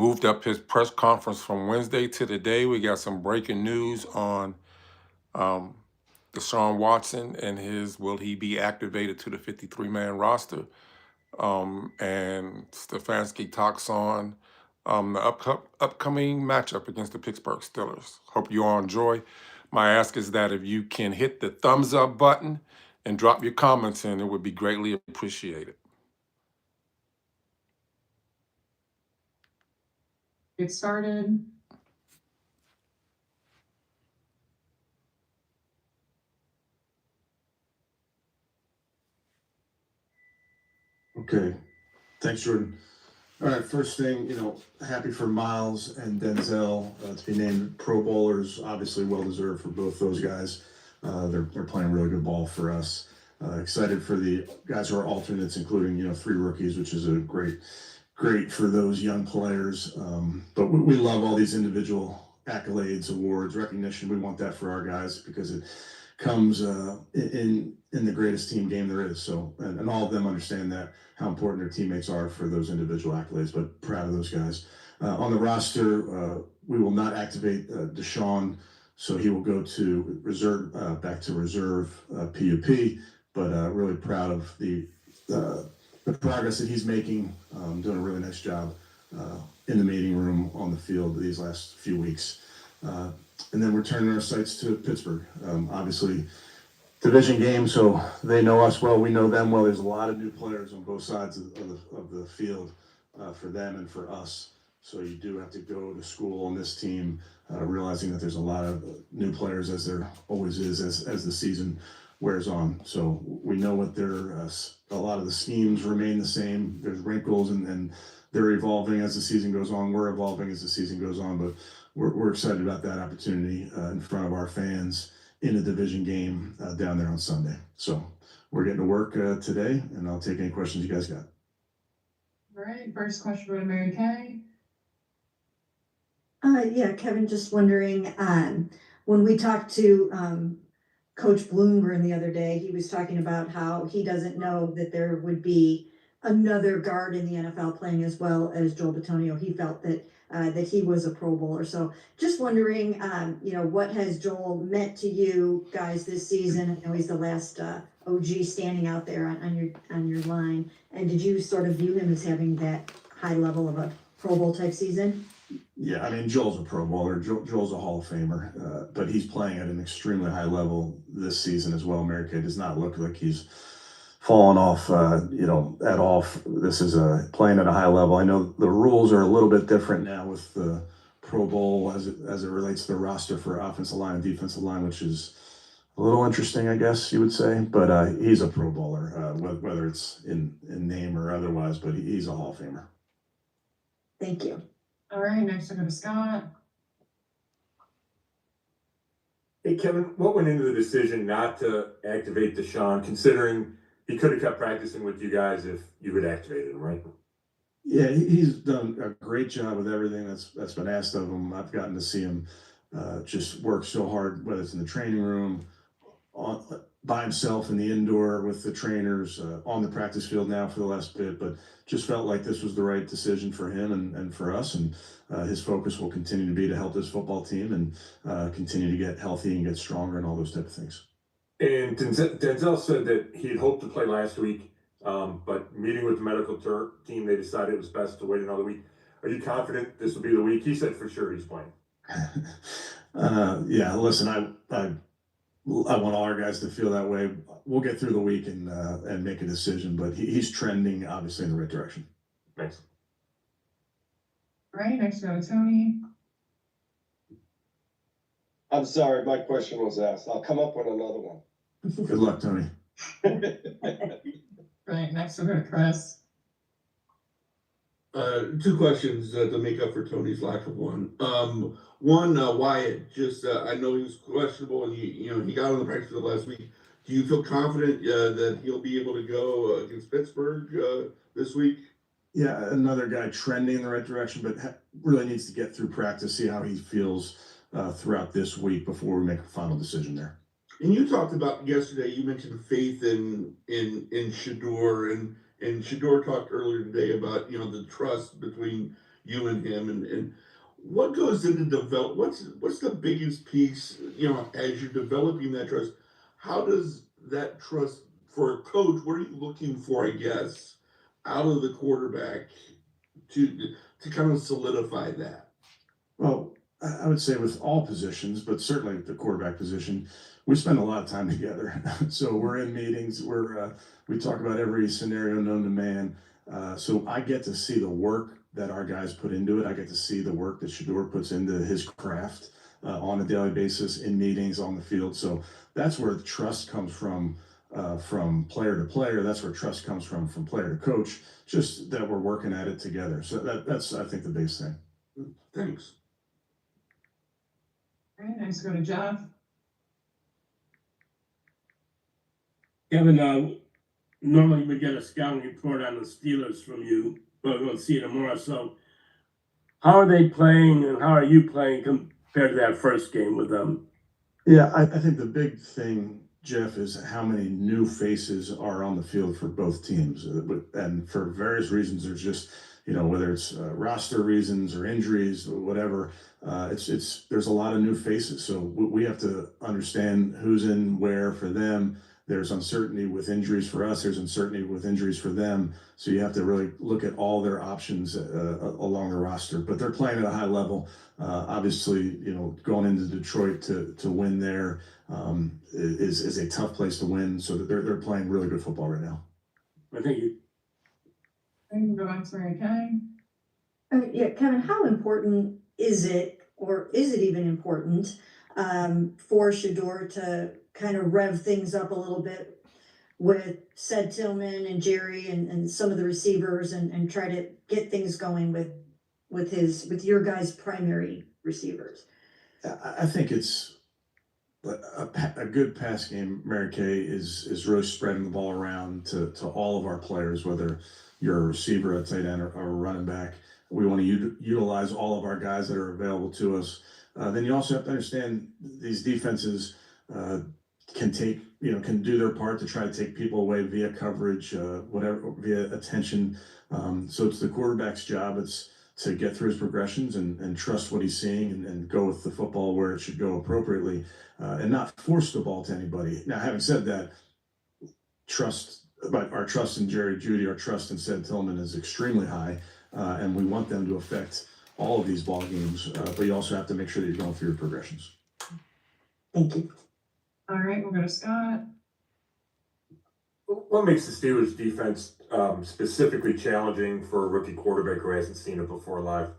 moved up his press conference from Wednesday to today. We got some breaking news on um, Deshaun Watson and will he be activated to the 53-man roster? And Stefanski talks on the upcoming matchup against the Pittsburgh Steelers. Hope you all enjoy. My ask is that if you can hit the thumbs up button and drop your comments in, it would be greatly appreciated. Get started. Okay, thanks, Jordan. All right, first thing, happy for Miles and Denzel to be named Pro Bowlers. Obviously, well deserved for both those guys. They're playing really good ball for us. Excited for the guys who are alternates, including 3 rookies, which is a great for those young players. But we love all these individual accolades, awards, recognition. We want that for our guys because it comes in the greatest team game there is. So, and all of them understand that, how important their teammates are for those individual accolades, but proud of those guys. On the roster, we will not activate Deshaun, so he will go to reserve, back to reserve PUP, but really proud of the progress that he's making, doing a really nice job in the meeting room, on the field these last few weeks. And then we're turning our sights to Pittsburgh. Obviously, division game, so they know us well, we know them well. There's a lot of new players on both sides of the field for them and for us. So you do have to go to school on this team, realizing that there's a lot of new players, as there always is as the season wears on. So we know what a lot of the schemes remain the same. There's wrinkles and they're evolving as the season goes on. We're evolving as the season goes on, but we're excited about that opportunity in front of our fans in a division game down there on Sunday. So we're getting to work today, and I'll take any questions you guys got. All right, first question to Mary Kay. Yeah, Kevin, just wondering, when we talked to Coach Bloomgren the other day, he was talking about how he doesn't know that there would be another guard in the NFL playing as well as Joel Bitonio. He felt that he was a Pro Bowler. So just wondering, what has Joel meant to you guys this season? I know he's the last OG standing out there on your line. And did you sort of view him as having that high level of a Pro Bowl type season? Yeah, I mean, Joel's a Pro Bowler. Joel's a Hall of Famer, but he's playing at an extremely high level this season as well. Mary Kay does not look like he's fallen off, at all. This is playing at a high level. I know the rules are a little bit different now with the Pro Bowl as it relates to the roster for offensive line and defensive line, which is a little interesting, I guess you would say. But he's a Pro Bowler, whether it's in name or otherwise. But he's a Hall of Famer. Thank you. All right, next I go to Scott. Hey, Kevin, what went into the decision not to activate Deshaun, considering he could have kept practicing with you guys if you had activated him, right? Yeah, he's done a great job with everything that's been asked of him. I've gotten to see him just work so hard, whether it's in the training room, by himself in the indoor with the trainers, on the practice field now for the last bit, but just felt like this was the right decision for him and for us. And his focus will continue to be to help this football team and continue to get healthy and get stronger and all those type of things. And Denzel said that he had hoped to play last week, but meeting with the medical team, they decided it was best to wait another week. Are you confident this will be the week? He said for sure he's playing. Yeah, listen, I want all our guys to feel that way. We'll get through the week and make a decision, but he's trending obviously in the right direction. Thanks. All right, next go to Tony. I'm sorry, my question was asked. I'll come up with another one. Good luck, Tony. Right, next we'll go to Chris. 2 questions to make up for Tony's lack of one. One, Wyatt, just I know he was questionable and he got on the practice field last week. Do you feel confident that he'll be able to go against Pittsburgh this week? Yeah, another guy trending in the right direction, but really needs to get through practice, see how he feels throughout this week before we make a final decision there. And you talked about yesterday, you mentioned faith in Shedeur, and Shedeur talked earlier today about the trust between you and him, and what goes into what's the biggest piece, as you're developing that trust? How does that trust for a coach, what are you looking for, I guess, out of the quarterback to kind of solidify that? Well, I would say with all positions, but certainly the quarterback position, we spend a lot of time together. So we're in meetings, we talk about every scenario known to man. So I get to see the work that our guys put into it. I get to see the work that Shedeur puts into his craft on a daily basis in meetings on the field. So that's where the trust comes from player to player. That's where trust comes from player to coach. Just that we're working at it together. So that's I think the biggest thing. Thanks. All right, next go to Jeff. Kevin, normally we get a scouting report on the Steelers from you, but we'll see tomorrow. So how are they playing and how are you playing compared to that first game with them? Yeah, I think the big thing, Jeff, is how many new faces are on the field for both teams. And for various reasons, there's just, whether it's roster reasons or injuries or whatever, there's a lot of new faces. So we have to understand who's in where for them. There's uncertainty with injuries for us. There's uncertainty with injuries for them. So you have to really look at all their options along the roster. But they're playing at a high level. Obviously, going into Detroit to win there is a tough place to win. So they're playing really good football right now. I think you. I can go back to Mary Kay. Yeah, Kevin, how important is it, or is it even important for Shedeur to kind of rev things up a little bit with Sed Tillman and Jerry and some of the receivers and try to get things going with your guys' primary receivers? I think it's a good pass game. Mary Kay is really spreading the ball around to all of our players, whether you're a receiver, a tight end, or a running back. We want to utilize all of our guys that are available to us. Then you also have to understand these defenses can do their part to try to take people away via coverage, whatever, via attention. So it's the quarterback's job. It's to get through his progressions and trust what he's seeing and go with the football where it should go appropriately, and not force the ball to anybody. Now, having said that, our trust in Jerry Jeudy, our trust in Sed Tillman is extremely high, and we want them to affect all of these ball games. But you also have to make sure that you're going through your progressions. Thank you. All right, we'll go to Scott. What makes the Steelers defense specifically challenging for a rookie quarterback who hasn't seen it before live?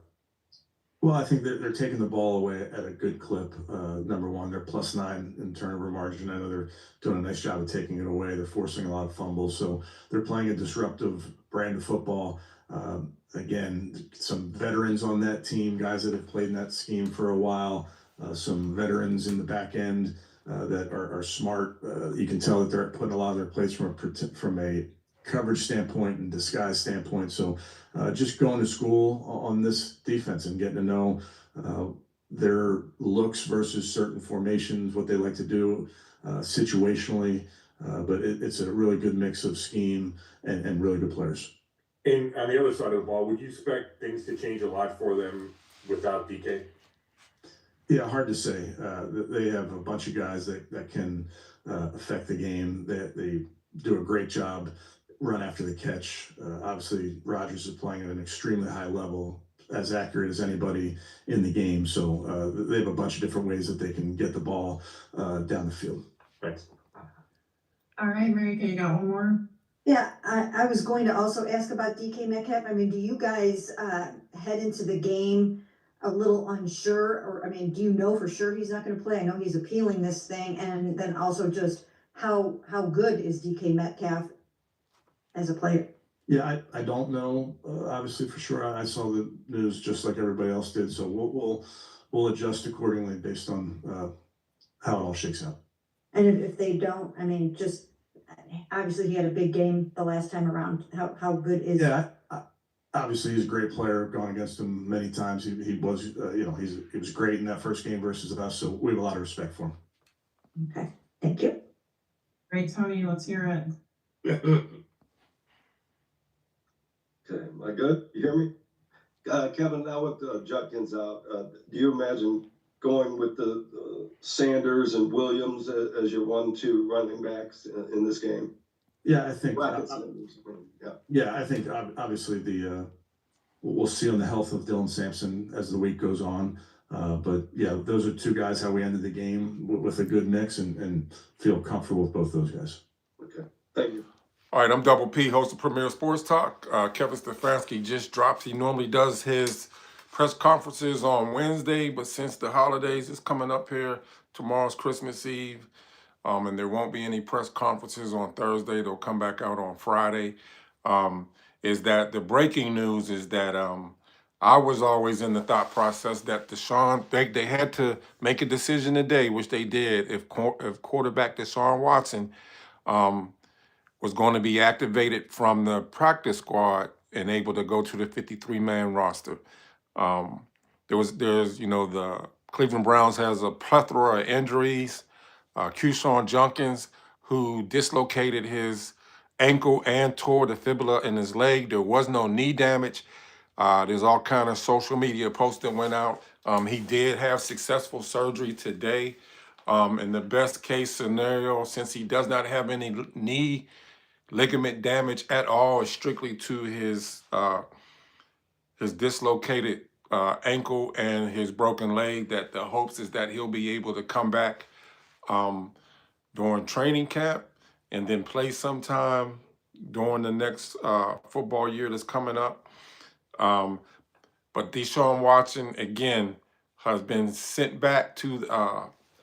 Well, I think they're taking the ball away at a good clip. Number one, they're +9 in turnover margin. I know they're doing a nice job of taking it away. They're forcing a lot of fumbles. So they're playing a disruptive brand of football. Again, some veterans on that team, guys that have played in that scheme for a while, some veterans in the back end that are smart. You can tell that they're putting a lot of their plays from a coverage standpoint and disguise standpoint. So just going to school on this defense and getting to know their looks versus certain formations, what they like to do situationally. But it's a really good mix of scheme and really good players. And on the other side of the ball, would you expect things to change a lot for them without DK? Yeah, hard to say. They have a bunch of guys that can affect the game. They do a great job run after the catch. Obviously, Rodgers is playing at an extremely high level, as accurate as anybody in the game. So they have a bunch of different ways that they can get the ball down the field. Thanks. All right, Mary Kay, you got one more? Yeah, I was going to also ask about DK Metcalf. I mean, do you guys head into the game a little unsure, or do you know for sure he's not going to play? I know he's appealing this thing, and then also just how good is DK Metcalf as a player? Yeah, I don't know. Obviously, for sure, I saw the news just like everybody else did. So we'll adjust accordingly based on how it all shakes out. And if they don't, just obviously he had a big game the last time around. How good is? Yeah, obviously he's a great player. Gone against him many times. He was, he was great in that first game versus us. So we have a lot of respect for him. Okay, thank you. Great, Tony, let's hear it. Okay, am I good? You hear me? Kevin, now with Judkins out, do you imagine going with the Sanders and Williams as your 1-2 running backs in this game? Yeah, I think. Bracket Sanders, yeah. Yeah, I think obviously we'll see on the health of Dylan Sampson as the week goes on. But yeah, those are two guys how we ended the game with a good mix and feel comfortable with both those guys. Okay, thank you. All right, I'm Double P, host of Premier Sports Talk. Kevin Stefanski just dropped. He normally does his press conferences on Wednesday, but since the holidays is coming up here, tomorrow's Christmas Eve, and there won't be any press conferences on Thursday. They'll come back out on Friday. Is that the breaking news is that I was always in the thought process that they had to make a decision today, which they did, if quarterback Deshaun Watson was going to be activated from the practice squad and able to go to the 53-man roster. There's the Cleveland Browns has a plethora of injuries. Keyshawn Junkins, who dislocated his ankle and tore the fibula in his leg. There was no knee damage. There's all kind of social media posts that went out. He did have successful surgery today. In the best case scenario, since he does not have any knee ligament damage at all, is strictly to his dislocated ankle and his broken leg, that the hopes is that he'll be able to come back during training camp and then play sometime during the next football year that's coming up. But Deshaun Watson, again, has been sent back to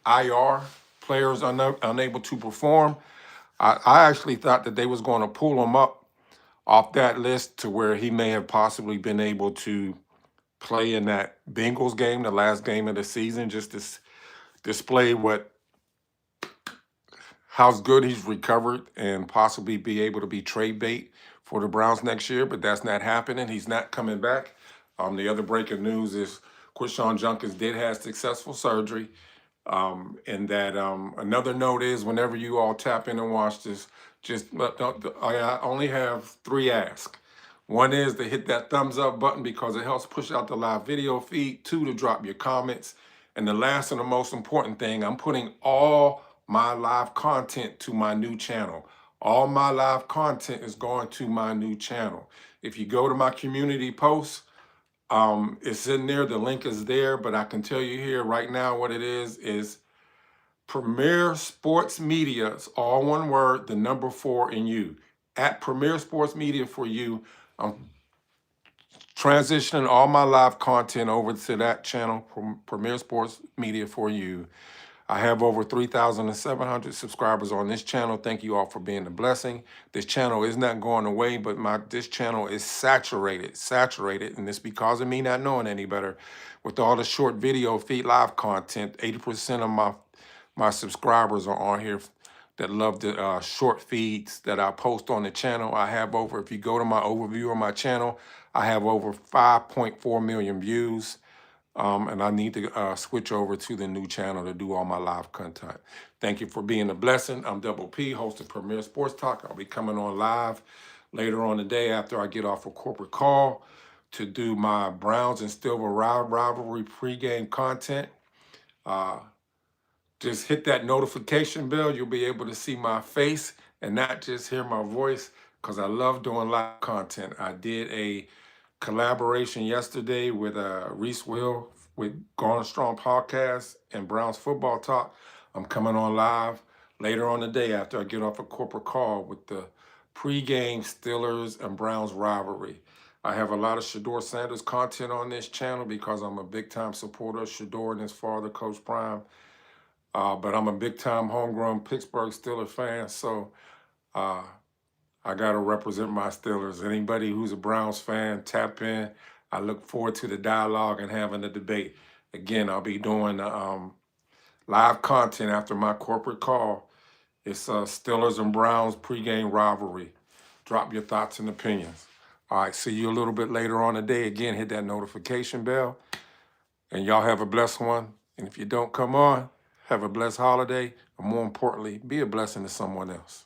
IR, players unable to perform. I actually thought that they was going to pull him up off that list to where he may have possibly been able to play in that Bengals game, the last game of the season, just to display how good he's recovered and possibly be able to be trade bait for the Browns next year, but that's not happening. He's not coming back. The other breaking news is Keyshawn Junkins did have successful surgery. And that another note is whenever you all tap in and watch this, I only have 3 asks. One is to hit that thumbs up button because it helps push out the live video feed. 2, to drop your comments. And the last and the most important thing, I'm putting all my live content to my new channel. All my live content is going to my new channel. If you go to my community posts, it's in there, the link is there, but I can tell you here right now what it is Premier Sports Media. It's all one word, the number 4 in you. At Premier Sports Media for you. I'm transitioning all my live content over to that channel, Premier Sports Media for you. I have over 3,700 subscribers on this channel. Thank you all for being a blessing. This channel is not going away, but this channel is saturated, and it's because of me not knowing any better. With all the short video feed live content, 80% of my subscribers are on here that love the short feeds that I post on the channel. I have over, if you go to my overview of my channel, I have over 5.4 million views. And I need to switch over to the new channel to do all my live content. Thank you for being a blessing. I'm Double P, host of Premier Sports Talk. I'll be coming on live later on today after I get off a corporate call to do my Browns and Steelers rivalry pregame content. Just hit that notification bell. You'll be able to see my face and not just hear my voice, because I love doing live content. I did a collaboration yesterday with Reese Will with Going Strong Podcast and Browns Football Talk. I'm coming on live later on the day after I get off a corporate call with the pregame Steelers and Browns rivalry. I have a lot of ShedeurSanders content on this channel because I'm a big-time supporter of Shedeur and his father, Coach Prime. But I'm a big-time homegrown Pittsburgh Steelers fan, so I got to represent my Steelers. Anybody who's a Browns fan, tap in. I look forward to the dialogue and having the debate. Again, I'll be doing live content after my corporate call. It's Steelers and Browns pregame rivalry. Drop your thoughts and opinions. All right, see you a little bit later on today. Again, hit that notification bell. And y'all have a blessed one. And if you don't come on, have a blessed holiday. And more importantly, be a blessing to someone else.